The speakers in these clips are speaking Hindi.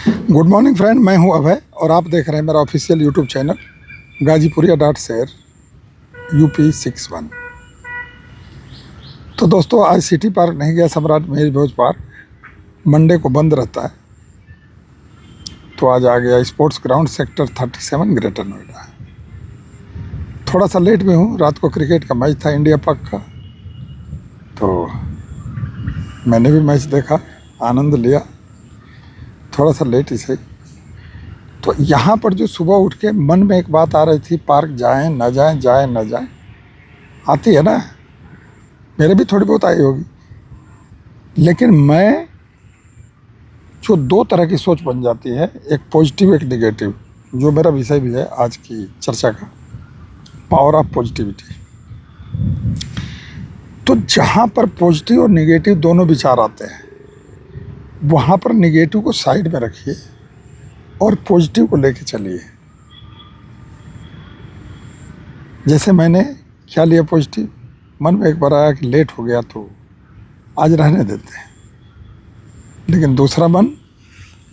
गुड मॉर्निंग फ्रेंड, मैं हूं अभय और आप देख रहे हैं मेरा official YouTube channel Ghazipuriya dot share UP61। तो दोस्तों, आज सिटी पार्क नहीं गया, सम्राट महल भोज पार्क मंडे को बंद रहता है, तो आज आ गया sports ground sector 37 greater Noida. थोड़ा सा लेट में हूँ, रात को क्रिकेट का मैच था इंडिया पाक का, तो मैंने भी मैच देखा, आनंद लिया। थोड़ा सा लेट ही सही। तो यहाँ पर जो सुबह उठ के मन में एक बात आ रही थी, पार्क जाएं ना जाएं, जाएं ना जाएं, आती है ना, मेरे भी थोड़ी बहुत आई होगी। लेकिन मैं जो दो तरह की सोच बन जाती है, एक पॉजिटिव एक नेगेटिव, जो मेरा विषय भी है आज की चर्चा का, पावर ऑफ पॉजिटिविटी। तो जहाँ पर पॉजिटिव और नेगेटिव दोनों विचार आते हैं, वहाँ पर नेगेटिव को साइड में रखिए और पॉजिटिव को लेके चलिए। जैसे मैंने क्या लिया पॉजिटिव, मन में एक बार आया कि लेट हो गया तो आज रहने देते हैं, लेकिन दूसरा मन,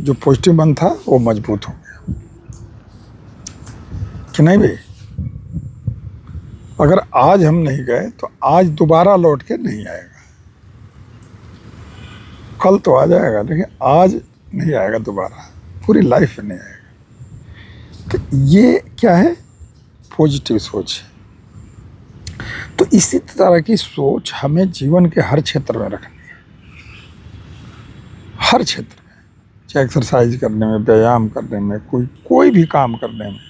जो पॉजिटिव मन था, वो मजबूत हो गया कि नहीं भाई, अगर आज हम नहीं गए तो आज दोबारा लौट के नहीं आएगा। कल तो आ जाएगा, लेकिन आज नहीं आएगा दोबारा, पूरी लाइफ में नहीं आएगा। तो ये क्या है, पॉजिटिव सोच। तो इसी तरह की सोच हमें जीवन के हर क्षेत्र में रखनी है, हर क्षेत्र में, चाहे एक्सरसाइज करने में, व्यायाम करने में, कोई भी काम करने में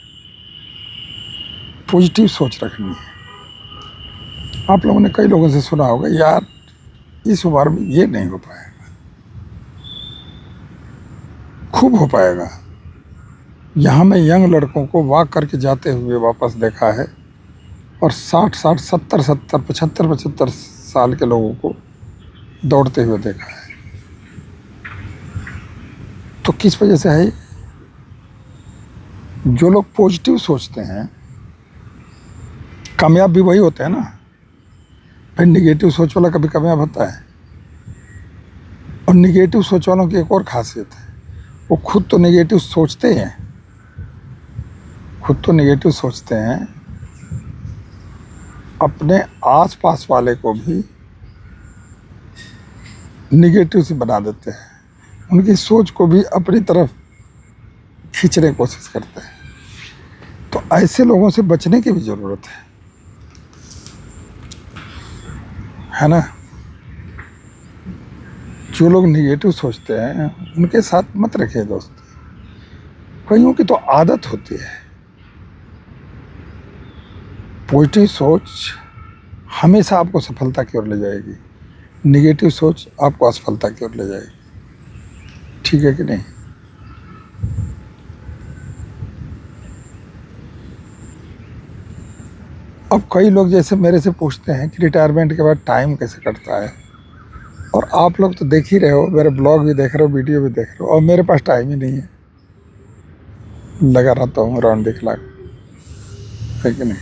पॉजिटिव सोच रखनी है। आप लोगों ने कई लोगों से सुना होगा, यार इस उम्र में ये नहीं हो पाएगा, खूब हो पाएगा। यहाँ मैं यंग लड़कों को वॉक करके जाते हुए वापस देखा है, और 60, 70, 75 साल के लोगों को दौड़ते हुए देखा है। तो किस वजह से है? जो लोग पॉजिटिव सोचते हैं, कामयाब भी वही होते हैं ना भाई। निगेटिव सोच वाला कभी कामयाब होता है? और निगेटिव सोच वालों की एक और खासियत है, वो खुद तो नेगेटिव सोचते हैं, अपने आसपास वाले को भी निगेटिव से बना देते हैं, उनकी सोच को भी अपनी तरफ खींचने की कोशिश करते हैं। तो ऐसे लोगों से बचने की भी ज़रूरत है ना। जो लोग निगेटिव सोचते हैं, उनके साथ मत रखिए दोस्त। कईयों की तो आदत होती है। पॉजिटिव सोच हमेशा आपको सफलता की ओर ले जाएगी, निगेटिव सोच आपको असफलता की ओर ले जाएगी। ठीक है कि नहीं? अब कई लोग जैसे मेरे से पूछते हैं कि रिटायरमेंट के बाद टाइम कैसे कटता है, और आप लोग तो देख ही रहे हो, मेरे ब्लॉग भी देख रहे हो, वीडियो भी देख रहे हो, और मेरे पास टाइम ही नहीं है। लगा रहता हूँ राउंड द क्लॉक, है कि नहीं?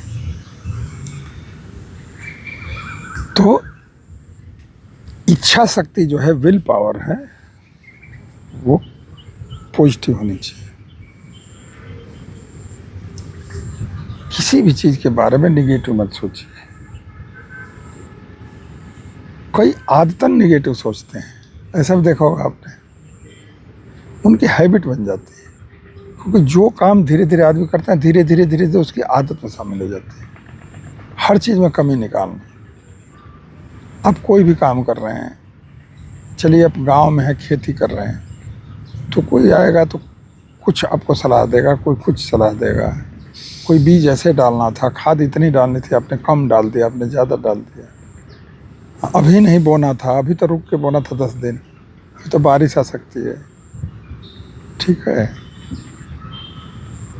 तो इच्छा शक्ति जो है, विल पावर है, वो पॉजिटिव होनी चाहिए। किसी भी चीज़ के बारे में निगेटिव मत सोचिए। कई आदतन निगेटिव सोचते हैं, ऐसा भी देखा होगा आपने, उनकी हैबिट बन जाती है। क्योंकि जो काम धीरे धीरे आदमी करता है, धीरे धीरे उसकी आदत में शामिल हो जाती है। हर चीज़ में कमी निकालना। आप कोई भी काम कर रहे हैं, चलिए आप गांव में है, खेती कर रहे हैं, तो कोई आएगा तो कुछ आपको सलाह देगा, कोई कुछ सलाह देगा। कोई बीज ऐसे डालना था, खाद इतनी डालनी थी, आपने कम डाल दिया, आपने ज़्यादा डाल दिया। अभी नहीं बोना था, अभी तो रुक के बोना था 10 दिन, अभी तो बारिश आ सकती है। ठीक है,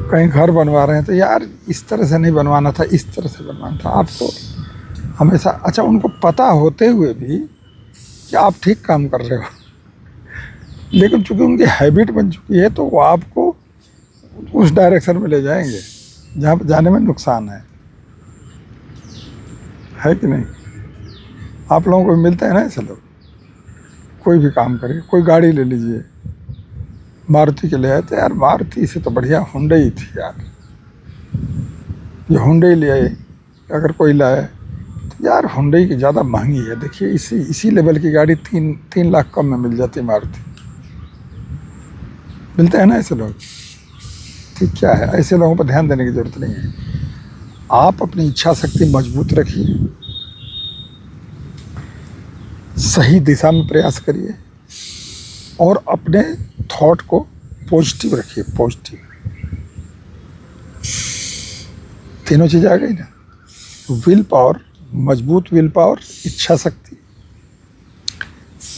कहीं घर बनवा रहे हैं तो यार इस तरह से नहीं बनवाना था, इस तरह से बनवाना था। आपको हमेशा, अच्छा, उनको पता होते हुए भी कि आप ठीक काम कर रहे हो, लेकिन चूंकि उनकी हैबिट बन चुकी है, तो वो आपको उस डायरेक्शन में ले जाएंगे जहाँ पर जाने में नुकसान है कि नहीं? आप लोगों को मिलते हैं ना ऐसे लोग। कोई भी काम करिए, कोई गाड़ी ले लीजिए, मारुति के ले आए थे यार, मारुति से तो बढ़िया हुंडई थी यार, ये हुंडई ले आए। अगर कोई लाए तो यार हुंडई की ज़्यादा महंगी है। देखिए इसी लेवल की गाड़ी 3 लाख कम में मिल जाती है मारुति। मिलते हैं ना ऐसे लोग। ठीक क्या है, ऐसे लोगों पर ध्यान देने की ज़रूरत नहीं है। आप अपनी इच्छा शक्ति मजबूत रखिए, सही दिशा में प्रयास करिए और अपने थॉट को पॉजिटिव रखिए, पॉजिटिव। तीनों चीज़ आ गई ना, विल पावर, मजबूत विल पावर, इच्छा शक्ति,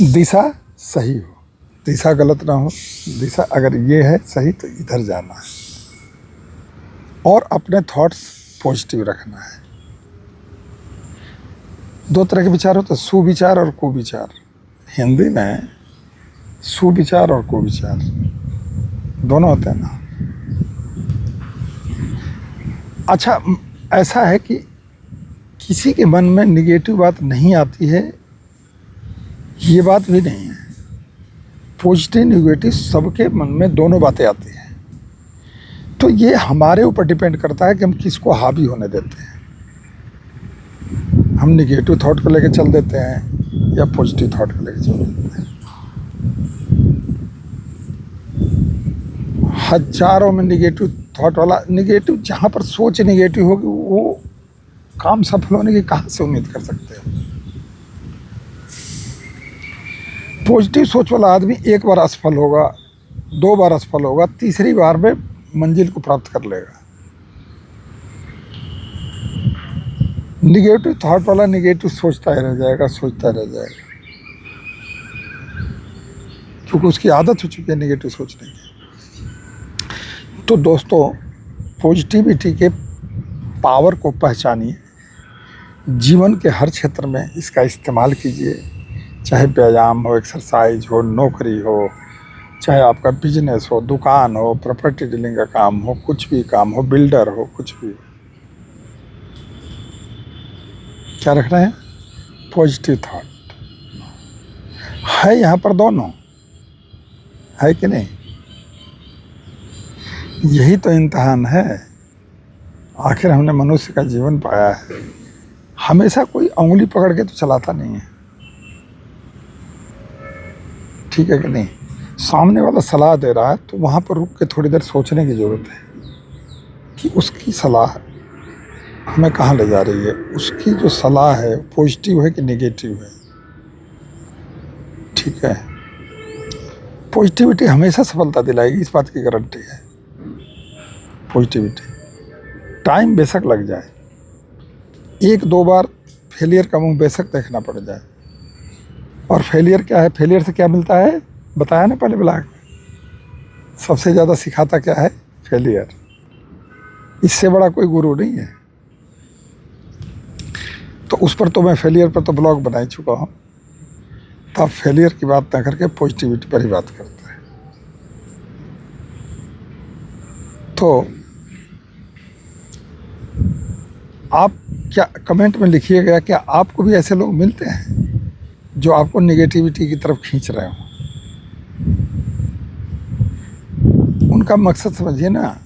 दिशा सही हो, दिशा गलत ना हो। दिशा अगर ये है सही तो इधर जाना है और अपने थॉट्स पॉजिटिव रखना है। 2 तरह के विचार होते हैं, सुविचार और कुविचार। हिंदी में सुविचार और कुविचार दोनों होते हैं ना। अच्छा, ऐसा है कि किसी के मन में निगेटिव बात नहीं आती है, ये बात भी नहीं है। पॉजिटिव निगेटिव सबके मन में दोनों बातें आती हैं। तो ये हमारे ऊपर डिपेंड करता है कि हम किसको हावी होने देते हैं। हम निगेटिव थॉट को लेकर चल देते हैं या पॉजिटिव थॉट को लेकर चल देते हैं। हजारों में निगेटिव थॉट वाला, निगेटिव जहाँ पर सोच निगेटिव होगी वो काम सफल होने की कहाँ से उम्मीद कर सकते हो। पॉजिटिव सोच वाला आदमी एक बार असफल होगा, 2 बार असफल होगा, तीसरी बार में मंजिल को प्राप्त कर लेगा। निगेटिव थॉट वाला निगेटिव सोचता ही रह जाएगा, सोचता रह जाएगा, क्योंकि उसकी आदत हो चुकी है निगेटिव सोचने की। तो दोस्तों, पॉजिटिविटी के पावर को पहचानिए, जीवन के हर क्षेत्र में इसका इस्तेमाल कीजिए, चाहे व्यायाम हो, एक्सरसाइज हो, नौकरी हो, चाहे आपका बिजनेस हो, दुकान हो, प्रॉपर्टी डीलिंग का काम हो, कुछ भी काम हो, बिल्डर हो, कुछ भी। क्या रखना है? पॉजिटिव थॉट है। यहाँ पर दोनों है कि नहीं? यही तो इम्तिहान है। आखिर हमने मनुष्य का जीवन पाया है। हमेशा कोई उंगली पकड़ के तो चलाता नहीं है, ठीक है कि नहीं? सामने वाला सलाह दे रहा है तो वहाँ पर रुक के थोड़ी देर सोचने की ज़रूरत है कि उसकी सलाह हमें कहाँ ले जा रही है, उसकी जो सलाह है पॉजिटिव है कि नेगेटिव है। ठीक है, पॉजिटिविटी हमेशा सफलता दिलाएगी, इस बात की गारंटी है। पॉजिटिविटी, टाइम बेशक लग जाए, 1-2 बार फेलियर का मुंह बेशक देखना पड़ जाए। और फेलियर क्या है? फेलियर से क्या मिलता है? बताया ना पहले ब्लॉग में, सबसे ज़्यादा सिखाता क्या है? फेलियर। इससे बड़ा कोई गुरु नहीं है। तो उस पर तो मैं फेलियर पर तो ब्लॉग बना ही चुका हूँ। तो आप फेलियर की बात ना करके पॉजिटिविटी पर ही बात करते हैं। तो आप क्या कमेंट में लिखिएगा, क्या आपको भी ऐसे लोग मिलते हैं जो आपको नेगेटिविटी की तरफ खींच रहे हो? उनका मकसद समझिए ना,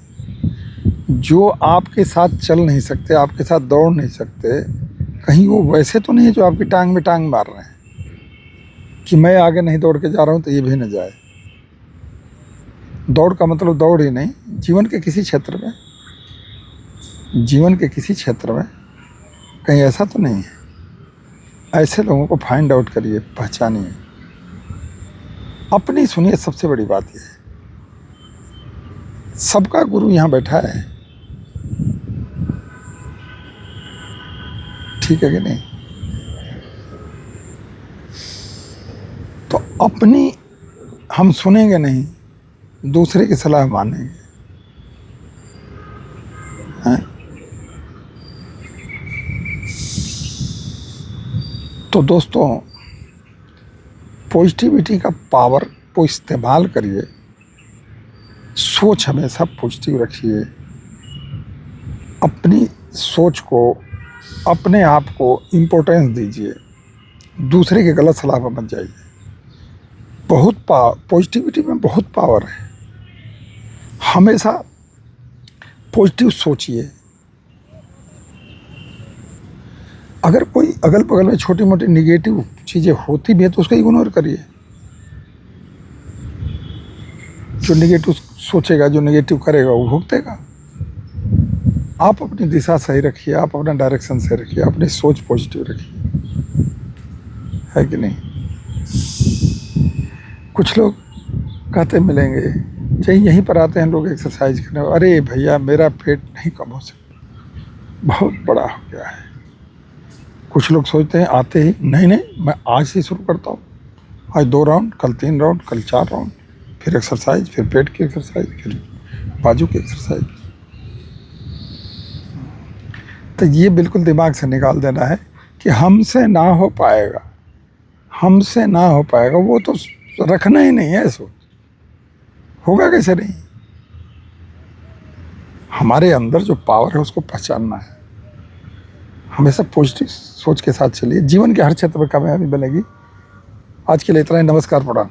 जो आपके साथ चल नहीं सकते, आपके साथ दौड़ नहीं सकते, कहीं वो वैसे तो नहीं है जो आपकी टांग में टांग मार रहे हैं कि मैं आगे नहीं दौड़ के जा रहा हूँ तो ये भी न जाए। दौड़ का मतलब दौड़ ही नहीं, जीवन के किसी क्षेत्र में, जीवन के किसी क्षेत्र में कहीं ऐसा तो नहीं है। ऐसे लोगों को फाइंड आउट करिए, पहचानिए, अपनी सुनिए। सबसे बड़ी बात यह है, सबका गुरु यहाँ बैठा है, ठीक है कि नहीं? तो अपनी हम सुनेंगे नहीं, दूसरे की सलाह मानेंगे, हैं? तो दोस्तों, पॉजिटिविटी का पावर को इस्तेमाल करिए, सोच हमेशा पॉजिटिव रखिए, अपनी सोच को, अपने आप को इम्पोर्टेंस दीजिए, दूसरे के गलत सलाह पर मत जाइए। बहुत पॉजिटिविटी में बहुत पावर है। हमेशा पॉजिटिव सोचिए। अगर कोई अगल बगल में छोटी मोटी निगेटिव चीज़ें होती भी है तो उसको इग्नोर करिए। जो निगेटिव सोचेगा, जो निगेटिव करेगा वो भुगतेगा। आप अपनी दिशा सही रखिए, आप अपना डायरेक्शन सही रखिए, अपनी सोच पॉजिटिव रखिए, है कि नहीं। कुछ लोग कहते मिलेंगे, चाहे यहीं पर आते हैं लोग एक्सरसाइज करने, अरे भैया मेरा पेट नहीं कम हो सकता, बहुत बड़ा हो गया है। कुछ लोग सोचते हैं आते ही, नहीं नहीं मैं आज से शुरू करता हूँ, आज 2 राउंड, कल 3 राउंड, कल 4 राउंड, फिर एक्सरसाइज, फिर पेट की एक्सरसाइज, फिर बाजू की एक्सरसाइज। तो ये बिल्कुल दिमाग से निकाल देना है कि हमसे ना हो पाएगा, हमसे ना हो पाएगा, वो तो रखना ही नहीं है सोच। होगा कैसे नहीं। हमारे अंदर जो पावर है उसको पहचानना है। हमेशा पॉजिटिव सोच के साथ चलिए, जीवन के हर क्षेत्र में कामयाबी बनेगी। आज के लिए इतना ही। नमस्कार, प्रणाम।